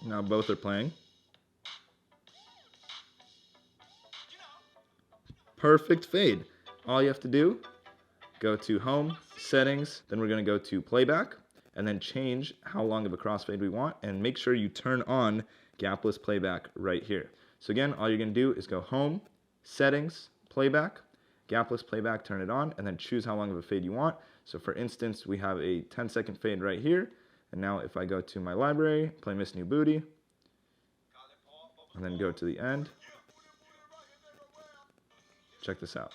Now both are playing. Perfect fade. All you have to do, go to Home, Settings, then we're going to go to Playback, and then change how long of a crossfade we want, and make sure you turn on gapless playback right here. So again, all you're going to do is go Home, Settings, Playback, gapless playback, turn it on, and then choose how long of a fade you want. So for instance, we have a 10-second fade right here, and now if I go to my library, play Miss New Booty, and then go to the end, check this out.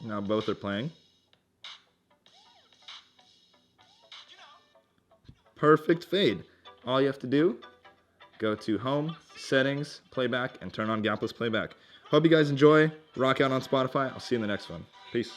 Now both are playing. Perfect fade. All you have to do, go to Home, Settings, Playback, and turn on gapless playback. Hope you guys enjoy. Rock out on Spotify. I'll see you in the next one. Peace.